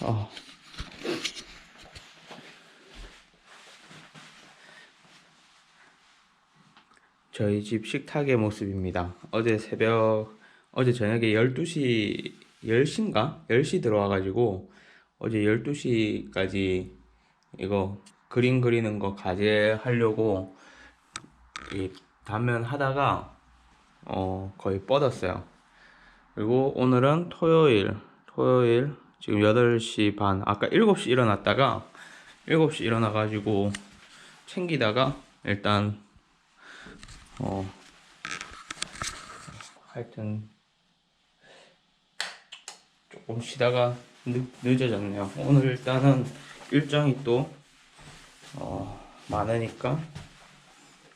어. 저희 집 식탁의 모습입니다. 어제 저녁에 12시, 10시인가? 10시 들어와가지고, 어제 12시까지 이거 그림 그리는 거 과제하려고 이 단면 하다가, 거의 뻗었어요. 그리고 오늘은 토요일, 지금 8시 반, 아까 7시 일어났다가, 7시 일어나가지고 챙기다가, 일단, 하여튼, 조금 쉬다가 늦어졌네요. 오늘 일단은 일정이 또 많으니까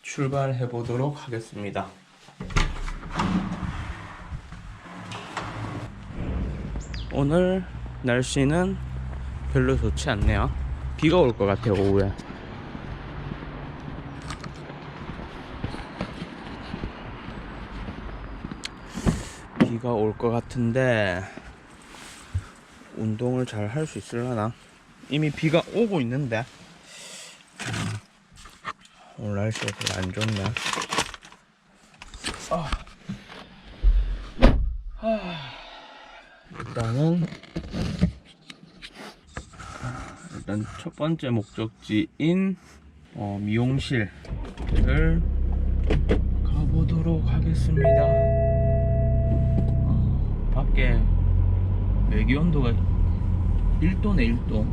출발해 보도록 하겠습니다. 오늘 날씨는 별로 좋지 않네요. 비가 올 것 같아요, 오후에. 비가 올 것 같은데 운동을 잘 할 수 있으려나? 이미 비가 오고 있는데 오늘 날씨가 별로 안 좋네. 일단 첫 번째 목적지인 미용실을 가보도록 하겠습니다. 밖에 외기 온도가 1도네 1도.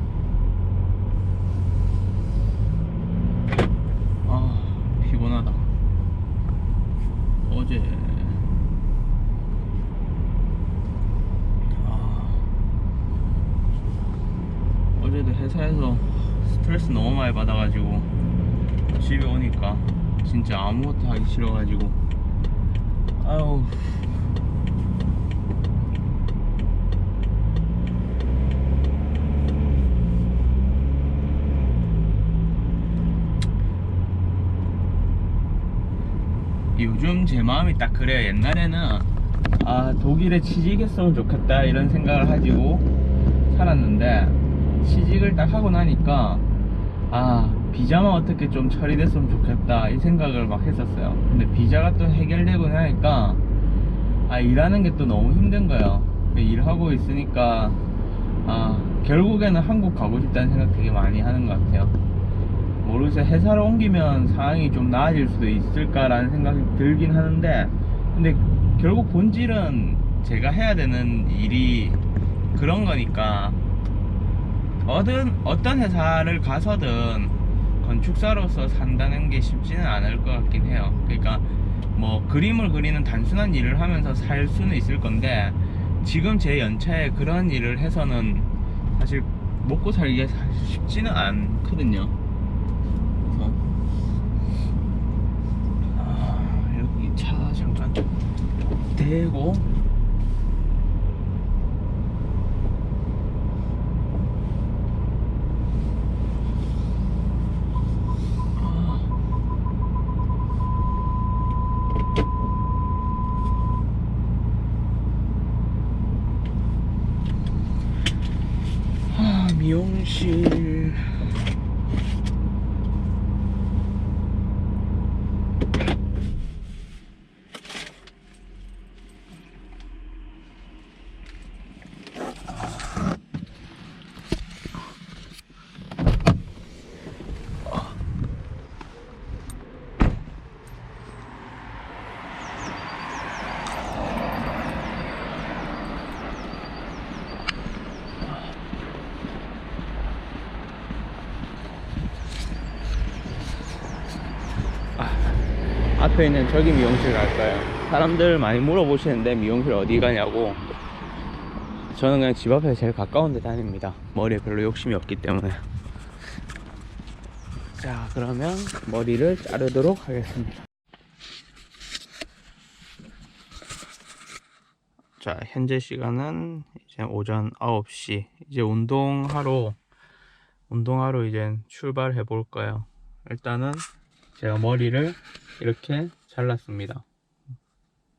피곤하다. 어제도 회사에서 스트레스 너무 많이 받아가지고 집에 오니까 진짜 아무것도 하기 싫어가지고 아우. 요즘 제 마음이 딱 그래요. 옛날에는 독일에 취직했으면 좋겠다 이런 생각을 가지고 살았는데, 취직을 딱 하고 나니까 비자만 어떻게 좀 처리됐으면 좋겠다 이 생각을 막 했었어요. 근데 비자가 또 해결되고 나니까 일하는 게 또 너무 힘든 거예요. 일하고 있으니까 결국에는 한국 가고 싶다는 생각 되게 많이 하는 것 같아요. 모르겠어요. 회사를 옮기면 상황이 좀 나아질 수도 있을까라는 생각이 들긴 하는데, 근데 결국 본질은 제가 해야 되는 일이 그런 거니까 어떤 회사를 가서든 건축사로서 산다는 게 쉽지는 않을 것 같긴 해요. 그러니까 뭐 그림을 그리는 단순한 일을 하면서 살 수는 있을 건데, 지금 제 연차에 그런 일을 해서는 사실 먹고 살기가 사실 쉽지는 않거든요. 여기 차 잠깐 대고 미용실. 앞에 있는 저기 미용실 갈까요? 사람들 많이 물어보시는데 미용실 어디 가냐고. 저는 그냥 집 앞에 제일 가까운 데 다닙니다. 머리에 별로 욕심이 없기 때문에. 자, 그러면 머리를 자르도록 하겠습니다. 자, 현재 시간은 이제 오전 9시. 이제 운동하러 이제 출발해 볼까요? 일단은 제가 머리를 이렇게 잘랐습니다.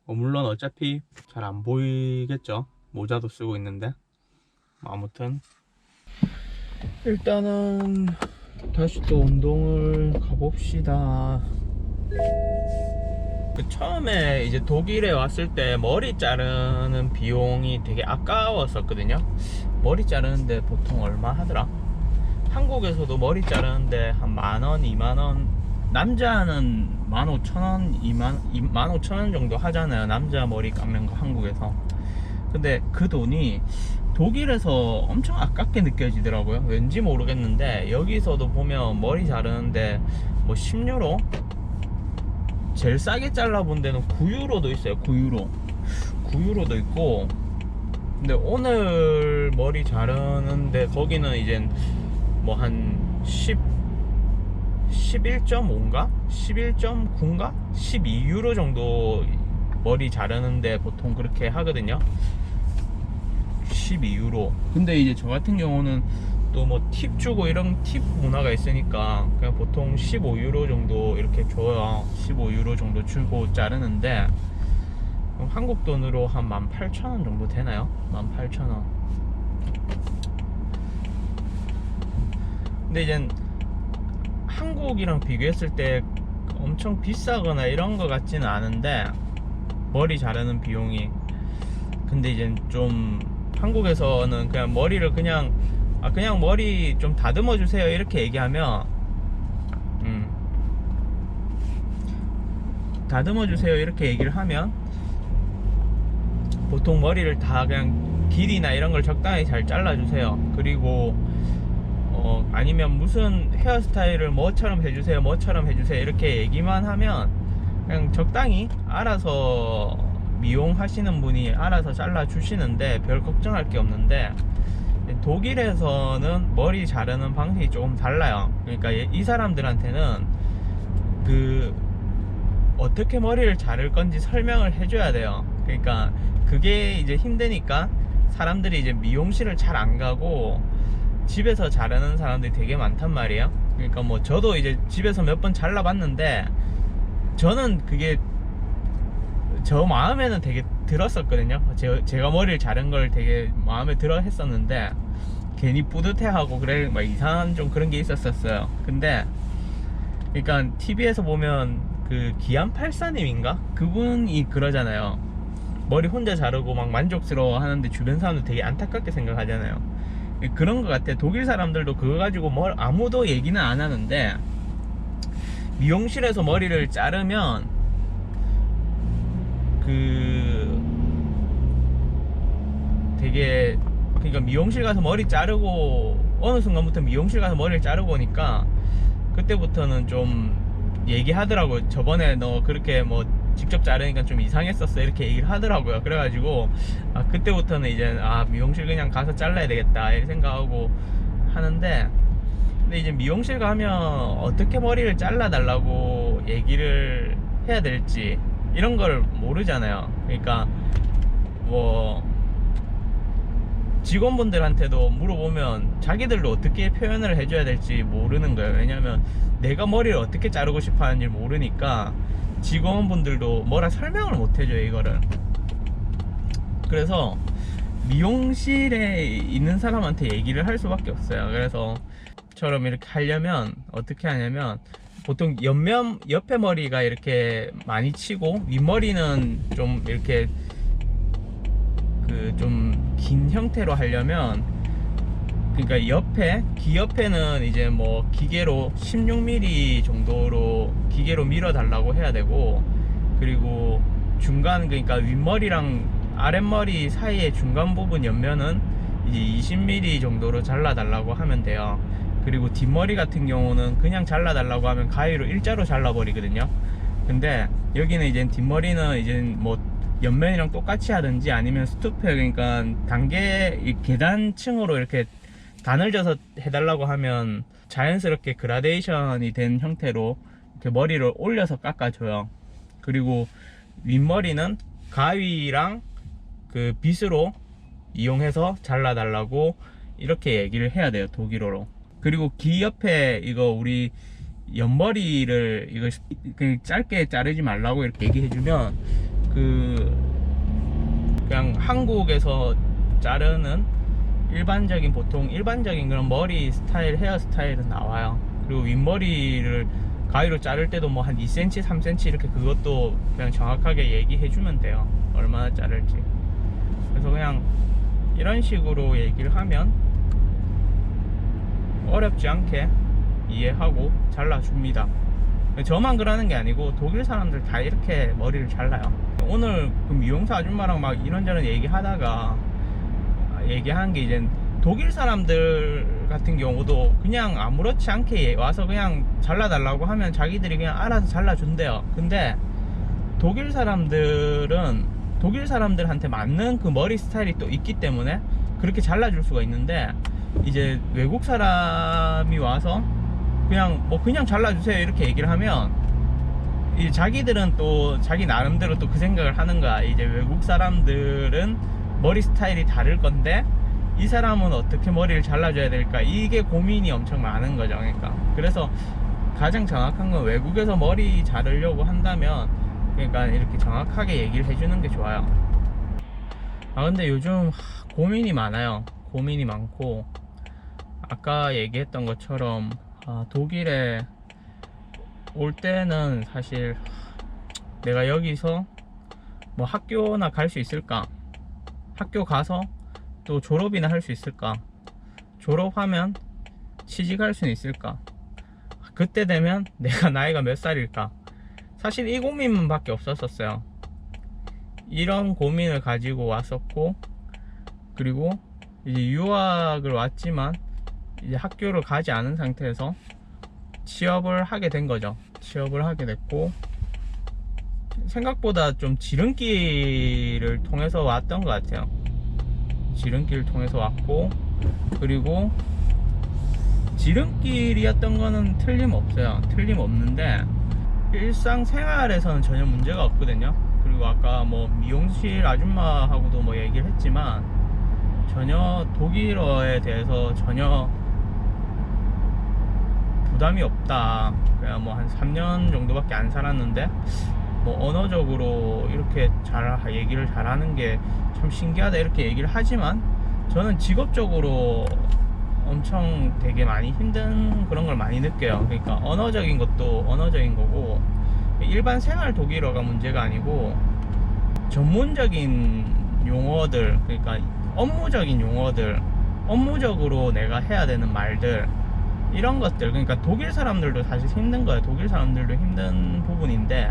물론 어차피 잘 안 보이겠죠? 모자도 쓰고 있는데. 아무튼 일단은 다시 또 운동을 가봅시다. 처음에 이제 독일에 왔을 때 머리 자르는 비용이 되게 아까웠었거든요. 머리 자르는데 보통 얼마 하더라? 한국에서도 머리 자르는데 한 만원, 2만원, 남자는 15,000원, 15,000원 정도 하잖아요. 남자 머리 감는 거 한국에서. 근데 그 돈이 독일에서 엄청 아깝게 느껴지더라고요. 왠지 모르겠는데 여기서도 보면 머리 자르는데 뭐 10유로? 제일 싸게 잘라본 데는 9유로도 있어요. 9유로도 있고. 근데 오늘 머리 자르는데 거기는 이제 뭐 한 11.5인가? 11.9인가? 12유로 정도 머리 자르는데 보통 그렇게 하거든요. 12유로. 근데 이제 저 같은 경우는 또 뭐 팁 주고 이런 팁 문화가 있으니까 그냥 보통 15유로 정도 이렇게 줘요. 15유로 정도 주고 자르는데 한국 돈으로 한 18,000원 정도 되나요? 18,000원. 근데 이제 한국이랑 비교했을 때 엄청 비싸거나 이런 거 같지는 않은데 머리 자르는 비용이. 근데 이제 좀 한국에서는 그냥 머리를 그냥 머리 좀 다듬어 주세요 이렇게 얘기하면 다듬어 주세요 이렇게 얘기를 하면 보통 머리를 다 그냥 길이나 이런 걸 적당히 잘 잘라 주세요. 그리고 아니면 무슨 헤어스타일을 뭐처럼 해주세요 이렇게 얘기만 하면 그냥 적당히 알아서 미용하시는 분이 알아서 잘라 주시는데 별 걱정할 게 없는데, 독일에서는 머리 자르는 방식이 조금 달라요. 그러니까 이 사람들한테는 어떻게 머리를 자를 건지 설명을 해줘야 돼요. 그러니까 그게 이제 힘드니까 사람들이 이제 미용실을 잘 안 가고 집에서 자르는 사람들이 되게 많단 말이에요. 그러니까 뭐 저도 이제 집에서 몇 번 잘라봤는데 저는 그게 저 마음에는 되게 들었었거든요. 제가 머리를 자른 걸 되게 마음에 들어 했었는데 괜히 뿌듯해하고 그래 막 이상한 좀 그런 게 있었어요. 근데 그러니까 TV에서 보면 그 기안84님인가? 그분이 그러잖아요. 머리 혼자 자르고 막 만족스러워 하는데 주변 사람들 되게 안타깝게 생각하잖아요. 그런 것 같아. 독일 사람들도 그거 가지고 아무도 얘기는 안 하는데 미용실에서 머리를 자르면 되게, 그러니까 미용실 가서 머리 자르고 어느 순간부터 미용실 가서 머리를 자르고 오니까 그때부터는 좀 얘기하더라고요. 저번에 너 그렇게 뭐 직접 자르니까 좀 이상했었어 이렇게 얘기를 하더라고요. 그래가지고 그때부터는 이제 미용실 그냥 가서 잘라야 되겠다 이렇게 생각하고 하는데, 근데 이제 미용실 가면 어떻게 머리를 잘라 달라고 얘기를 해야 될지 이런 걸 모르잖아요. 그러니까 뭐 직원분들한테도 물어보면 자기들도 어떻게 표현을 해줘야 될지 모르는 거예요. 왜냐면 내가 머리를 어떻게 자르고 싶어 하는지 모르니까 직원분들도 뭐라 설명을 못 해줘요, 이거를. 그래서 미용실에 있는 사람한테 얘기를 할 수밖에 없어요. 그래서 저처럼 이렇게 하려면 어떻게 하냐면 보통 옆에 머리가 이렇게 많이 치고 윗머리는 좀 이렇게 좀 긴 형태로 하려면, 그러니까 귀 옆에는 이제 뭐 기계로 16mm 정도로 기계로 밀어 달라고 해야 되고, 그리고 중간, 그러니까 윗머리랑 아랫머리 사이의 중간 부분 옆면은 이제 20mm 정도로 잘라 달라고 하면 돼요. 그리고 뒷머리 같은 경우는 그냥 잘라 달라고 하면 가위로 일자로 잘라 버리거든요. 근데 여기는 이제 뒷머리는 이제 뭐 옆면이랑 똑같이 하든지 아니면 스투페, 그러니까 계단층으로 이렇게 가늘져서 해달라고 하면 자연스럽게 그라데이션이 된 형태로 이렇게 머리를 올려서 깎아줘요. 그리고 윗머리는 가위랑 그 빗으로 이용해서 잘라달라고 이렇게 얘기를 해야 돼요, 독일어로. 그리고 귀 옆에 이거 우리 옆머리를 이거 그냥 짧게 자르지 말라고 이렇게 얘기해주면 그냥 한국에서 자르는 일반적인 보통 일반적인 그런 머리 스타일 헤어 스타일은 나와요. 그리고 윗머리를 가위로 자를 때도 뭐 한 2cm 3cm 이렇게 그것도 그냥 정확하게 얘기해 주면 돼요, 얼마나 자를지. 그래서 그냥 이런 식으로 얘기를 하면 어렵지 않게 이해하고 잘라줍니다. 저만 그러는 게 아니고 독일 사람들 다 이렇게 머리를 잘라요. 오늘 그 미용사 아줌마랑 막 이런저런 얘기하다가 얘기한 게 이제 독일 사람들 같은 경우도 그냥 아무렇지 않게 와서 그냥 잘라달라고 하면 자기들이 그냥 알아서 잘라준대요. 근데 독일 사람들은 독일 사람들한테 맞는 그 머리 스타일이 또 있기 때문에 그렇게 잘라줄 수가 있는데, 이제 외국 사람이 와서 그냥 잘라주세요 이렇게 얘기를 하면 이제 자기들은 또 자기 나름대로 또 그 생각을 하는 거야. 이제 외국 사람들은 머리 스타일이 다를 건데 이 사람은 어떻게 머리를 잘라줘야 될까, 이게 고민이 엄청 많은 거죠. 그러니까 그래서 가장 정확한 건 외국에서 머리 자르려고 한다면 그러니까 이렇게 정확하게 얘기를 해주는 게 좋아요. 근데 요즘 고민이 많아요. 고민이 많고, 아까 얘기했던 것처럼 독일에 올 때는 사실 내가 여기서 뭐 학교나 갈 수 있을까, 학교 가서 또 졸업이나 할 수 있을까, 졸업하면 취직할 수는 있을까, 그때 되면 내가 나이가 몇 살일까, 사실 이 고민밖에 없었어요. 이런 고민을 가지고 왔었고, 그리고 이제 유학을 왔지만 이제 학교를 가지 않은 상태에서 취업을 하게 된 거죠. 취업을 하게 됐고, 생각보다 좀 지름길을 통해서 왔던 것 같아요. 지름길을 통해서 왔고, 그리고 지름길이었던 거는 틀림없어요. 틀림없는데 일상생활에서는 전혀 문제가 없거든요. 그리고 아까 뭐 미용실 아줌마하고도 뭐 얘기를 했지만 전혀 독일어에 대해서 전혀 부담이 없다. 그냥 뭐 한 3년 정도밖에 안 살았는데 뭐 언어적으로 이렇게 얘기를 잘하는 게 참 신기하다 이렇게 얘기를 하지만, 저는 직업적으로 엄청 되게 많이 힘든 그런 걸 많이 느껴요. 그러니까 언어적인 것도 언어적인 거고, 일반 생활 독일어가 문제가 아니고 전문적인 용어들, 그러니까 업무적인 용어들, 업무적으로 내가 해야 되는 말들, 이런 것들, 그러니까 독일 사람들도 사실 힘든 거예요. 독일 사람들도 힘든 부분인데,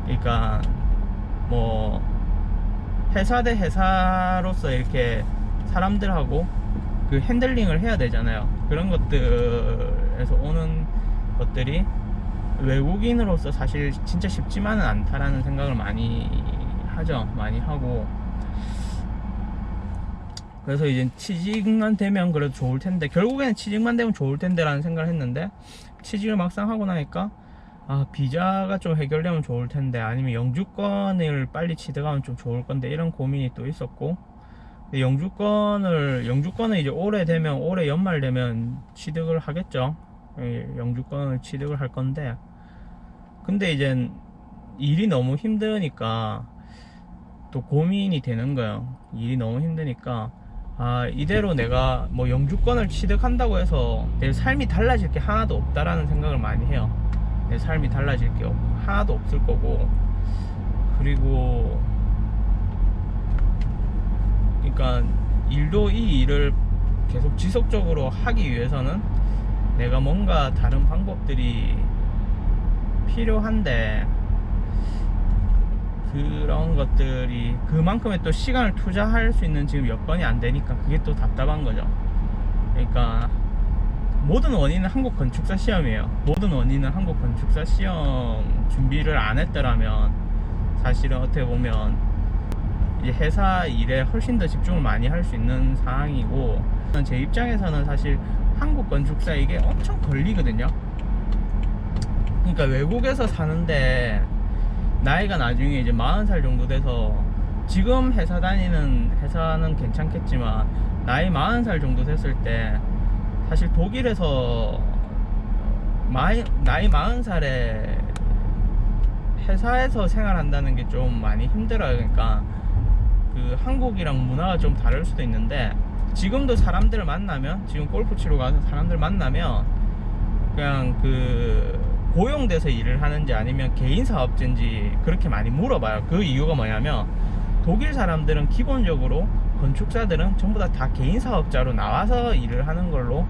그러니까 뭐 회사 대 회사로서 이렇게 사람들하고 그 핸들링을 해야 되잖아요. 그런 것들에서 오는 것들이 외국인으로서 사실 진짜 쉽지만은 않다라는 생각을 많이 하죠. 많이 하고, 그래서 이제 취직만 되면 그래도 좋을 텐데, 결국에는 취직만 되면 좋을 텐데 라는 생각을 했는데, 취직을 막상 하고 나니까 비자가 좀 해결되면 좋을 텐데, 아니면 영주권을 빨리 취득하면 좀 좋을 건데, 이런 고민이 또 있었고, 영주권을 이제 올해 연말 되면 취득을 하겠죠. 영주권을 취득을 할 건데, 근데 이제 일이 너무 힘드니까 또 고민이 되는 거예요. 일이 너무 힘드니까 이대로 내가 뭐 영주권을 취득한다고 해서 내 삶이 달라질 게 하나도 없다라는 생각을 많이 해요. 내 삶이 달라질 게 하나도 없을 거고, 그리고 그러니까 이 일을 계속 지속적으로 하기 위해서는 내가 뭔가 다른 방법들이 필요한데, 그런 것들이 그만큼의 또 시간을 투자할 수 있는 지금 여건이 안 되니까 그게 또 답답한 거죠. 그러니까 모든 원인은 한국 건축사 시험이에요. 모든 원인은 한국 건축사 시험 준비를 안 했더라면 사실은 어떻게 보면 이제 회사 일에 훨씬 더 집중을 많이 할 수 있는 상황이고, 제 입장에서는 사실 한국 건축사 이게 엄청 걸리거든요. 그러니까 외국에서 사는데 나이가 나중에 이제 40살 정도 돼서, 지금 회사 다니는 회사는 괜찮겠지만 나이 40살 정도 됐을 때 사실 독일에서 나이 40살에 회사에서 생활한다는 게 좀 많이 힘들어요. 그러니까 그 한국이랑 문화가 좀 다를 수도 있는데, 지금도 사람들을 만나면, 지금 골프 치러 가서 사람들 만나면 그냥 그 고용돼서 일을 하는지 아니면 개인 사업자인지 그렇게 많이 물어봐요. 그 이유가 뭐냐면 독일 사람들은 기본적으로, 건축사들은 전부 다 개인 사업자로 나와서 일을 하는 걸로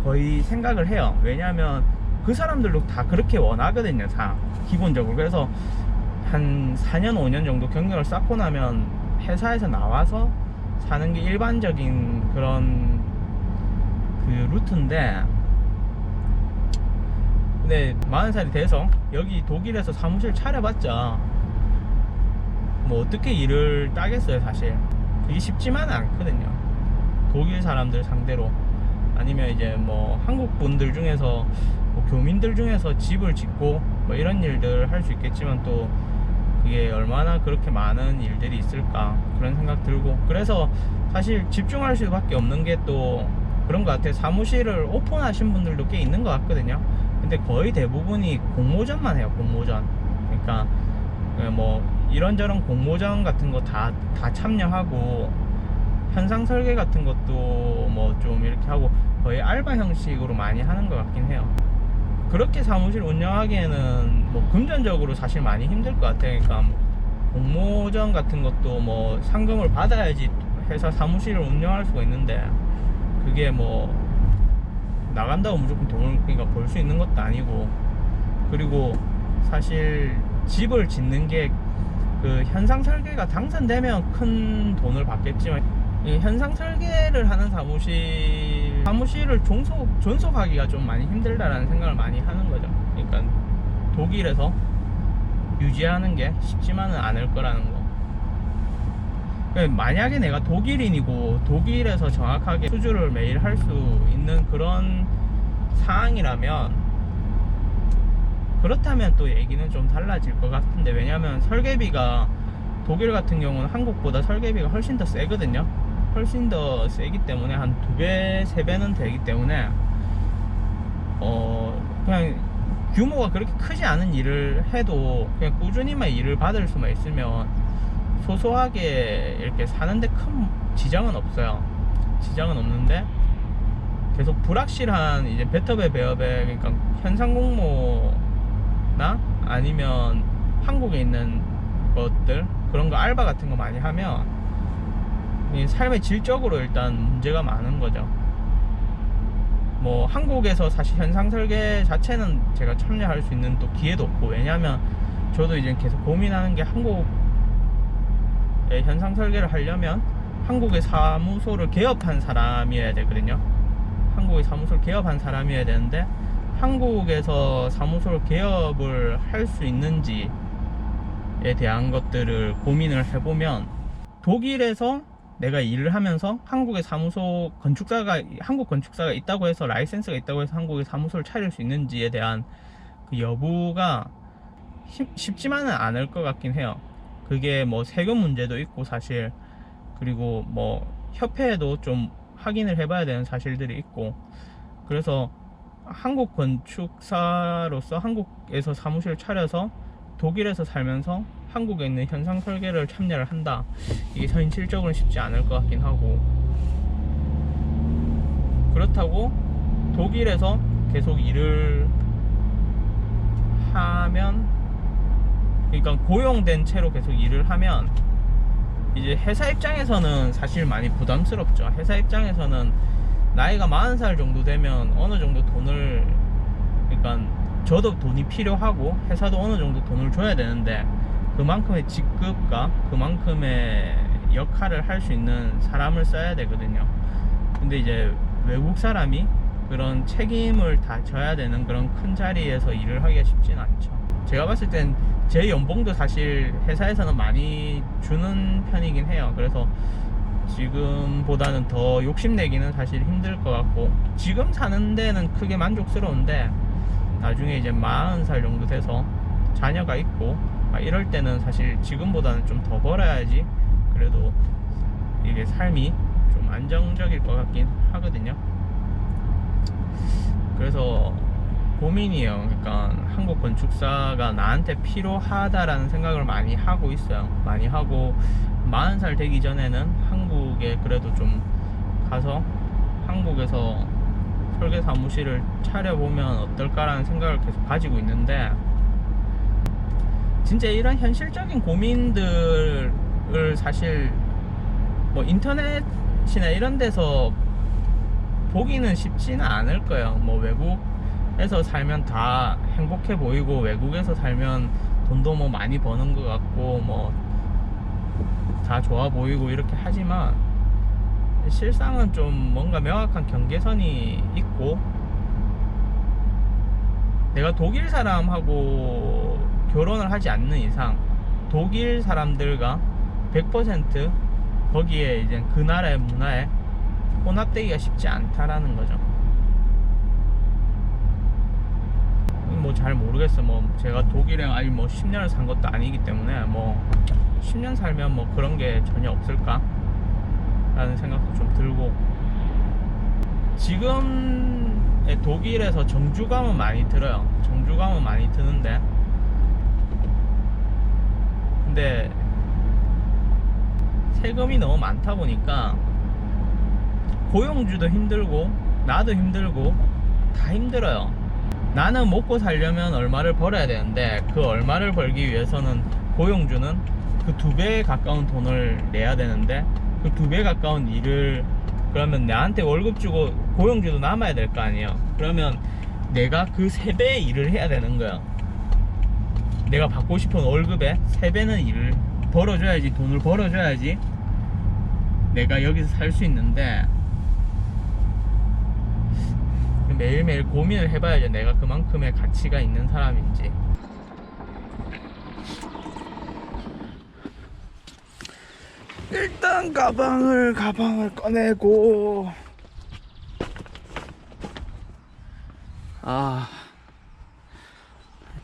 거의 생각을 해요. 왜냐하면 그 사람들도 다 그렇게 원하거든요, 다 기본적으로. 그래서 한 4년 5년 정도 경력을 쌓고 나면 회사에서 나와서 사는 게 일반적인 그런 그 루트인데, 근데 40살이 돼서 여기 독일에서 사무실 차려봤자 뭐 어떻게 일을 따겠어요. 사실 그게 쉽지만은 않거든요. 독일 사람들 상대로, 아니면 이제 뭐 한국 분들 중에서 뭐 교민들 중에서 집을 짓고 뭐 이런 일들 할 수 있겠지만, 또 그게 얼마나 그렇게 많은 일들이 있을까 그런 생각 들고, 그래서 사실 집중할 수밖에 없는 게 또 그런 것 같아요. 사무실을 오픈하신 분들도 꽤 있는 것 같거든요. 근데 거의 대부분이 공모전만 해요, 공모전. 그러니까 뭐 이런저런 공모전 같은 거 다 참여하고, 현상 설계 같은 것도 뭐 좀 이렇게 하고, 거의 알바 형식으로 많이 하는 것 같긴 해요. 그렇게 사무실 운영하기에는 뭐 금전적으로 사실 많이 힘들 것 같아요. 그러니까 공모전 같은 것도 뭐 상금을 받아야지 회사 사무실을 운영할 수가 있는데, 그게 뭐 나간다고 무조건 돈을 그러니까 벌 수 있는 것도 아니고, 그리고 사실 집을 짓는 게 그 현상 설계가 당선되면 큰 돈을 받겠지만, 이 현상 설계를 하는 사무실을 존속하기가 좀 많이 힘들다라는 생각을 많이 하는 거죠. 그러니까 독일에서 유지하는 게 쉽지만은 않을 거라는 거. 그러니까 만약에 내가 독일인이고 독일에서 정확하게 수주를 매일 할 수 있는 그런 상황이라면, 그렇다면 또 얘기는 좀 달라질 것 같은데, 왜냐면 설계비가 독일 같은 경우는 한국보다 설계비가 훨씬 더 세거든요. 훨씬 더 세기 때문에 한 2배, 3배는 되기 때문에 그냥 규모가 그렇게 크지 않은 일을 해도 그냥 꾸준히만 일을 받을 수만 있으면 소소하게 이렇게 사는데 큰 지장은 없어요. 지장은 없는데, 계속 불확실한 이제 베터베 베어베, 그러니까 현상 공모나 아니면 한국에 있는 것들, 그런 거 알바 같은 거 많이 하면 삶의 질적으로 일단 문제가 많은 거죠. 뭐 한국에서 사실 현상 설계 자체는 제가 참여할 수 있는 또 기회도 없고, 왜냐면 저도 이제 계속 고민하는 게, 한국의 현상 설계를 하려면 한국의 사무소를 개업한 사람이어야 되거든요. 한국의 사무소를 개업한 사람이어야 되는데, 한국에서 사무소를 개업을 할 수 있는지에 대한 것들을 고민을 해보면, 독일에서 내가 일을 하면서 한국의 사무소 한국 건축사가 있다고 해서, 라이센스가 있다고 해서 한국의 사무소를 차릴 수 있는지에 대한 그 여부가 쉽지만은 않을 것 같긴 해요. 그게 뭐 세금 문제도 있고 사실, 그리고 뭐 협회에도 좀 확인을 해봐야 되는 사실들이 있고, 그래서 한국 건축사로서 한국에서 사무실을 차려서 독일에서 살면서 한국에 있는 현상 설계를 참여를 한다, 이게 현실적으로는 쉽지 않을 것 같긴 하고, 그렇다고 독일에서 계속 일을 하면, 그러니까 고용된 채로 계속 일을 하면 이제 회사 입장에서는 사실 많이 부담스럽죠. 회사 입장에서는 나이가 40살 정도 되면 어느 정도 돈을, 그러니까 저도 돈이 필요하고 회사도 어느 정도 돈을 줘야 되는데, 그만큼의 직급과 그만큼의 역할을 할 수 있는 사람을 써야 되거든요. 근데 이제 외국 사람이 그런 책임을 다 져야 되는 그런 큰 자리에서 일을 하기가 쉽진 않죠. 제가 봤을 땐 제 연봉도 사실 회사에서는 많이 주는 편이긴 해요. 그래서 지금보다는 더 욕심내기는 사실 힘들 것 같고, 지금 사는 데는 크게 만족스러운데, 나중에 이제 40살 정도 돼서 자녀가 있고 이럴 때는 사실 지금보다는 좀 더 벌어야지 그래도 이게 삶이 좀 안정적일 것 같긴 하거든요. 그래서 고민이에요. 그러니까 한국 건축사가 나한테 필요하다라는 생각을 많이 하고 있어요. 많이 하고, 40살 되기 전에는 한국에 그래도 좀 가서 한국에서 설계 사무실을 차려보면 어떨까라는 생각을 계속 가지고 있는데, 진짜 이런 현실적인 고민들을 사실 뭐 인터넷이나 이런 데서 보기는 쉽지는 않을 거예요. 뭐 외국에서 살면 다 행복해 보이고, 외국에서 살면 돈도 뭐 많이 버는 것 같고, 뭐 다 좋아 보이고 이렇게 하지만, 실상은 좀 뭔가 명확한 경계선이 있고, 내가 독일 사람하고 결혼을 하지 않는 이상 독일 사람들과 100% 거기에 이제 그 나라의 문화에 혼합되기가 쉽지 않다라는 거죠. 뭐 잘 모르겠어. 뭐 제가 독일에 아직 뭐 10년을 산 것도 아니기 때문에 뭐 10년 살면 뭐 그런 게 전혀 없을까 라는 생각도 좀 들고, 지금 독일에서 정주감은 많이 들어요. 정주감은 많이 드는데, 근데 세금이 너무 많다 보니까 고용주도 힘들고 나도 힘들고 다 힘들어요. 나는 먹고 살려면 얼마를 벌어야 되는데, 그 얼마를 벌기 위해서는 고용주는 그 2배에 가까운 돈을 내야 되는데, 그 2배 가까운 일을, 그러면 나한테 월급 주고 고용주도 남아야 될 거 아니에요. 그러면 내가 그 3배의 일을 해야 되는 거야. 내가 받고 싶은 월급에 3배는 일을 벌어줘야지, 돈을 벌어줘야지 내가 여기서 살 수 있는데, 매일매일 고민을 해봐야죠. 내가 그만큼의 가치가 있는 사람인지. 일단 가방을 꺼내고,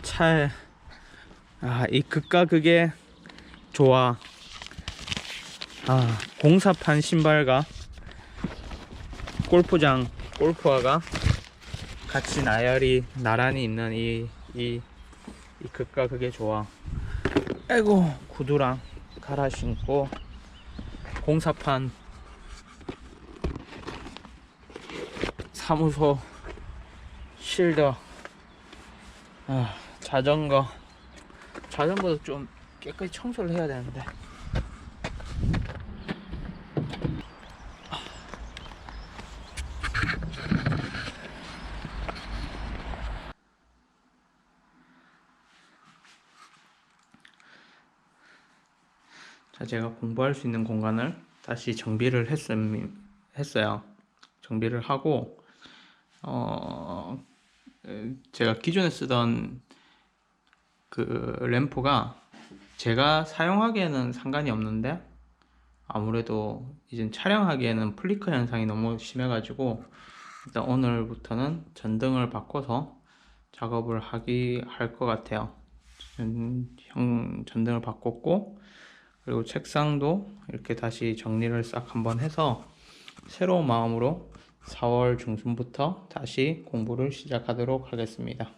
차에 이 극과 극의 좋아. 공사판 신발과 골프화가 같이 나란히 있는 이 극과 극의 좋아. 아이고, 구두랑 갈아 신고, 공사판, 사무소, 실더, 자전거도 좀 깨끗이 청소를 해야 되는데. 자, 제가 공부할 수 있는 공간을 다시 정비를 했어요. 정비를 하고, 제가 기존에 쓰던 그 램프가 제가 사용하기에는 상관이 없는데, 아무래도 이젠 촬영하기에는 플리커 현상이 너무 심해가지고, 일단 오늘부터는 전등을 바꿔서 작업을 할 것 같아요. 전등을 바꿨고, 그리고 책상도 이렇게 다시 정리를 싹 한번 해서 새로운 마음으로 4월 중순부터 다시 공부를 시작하도록 하겠습니다.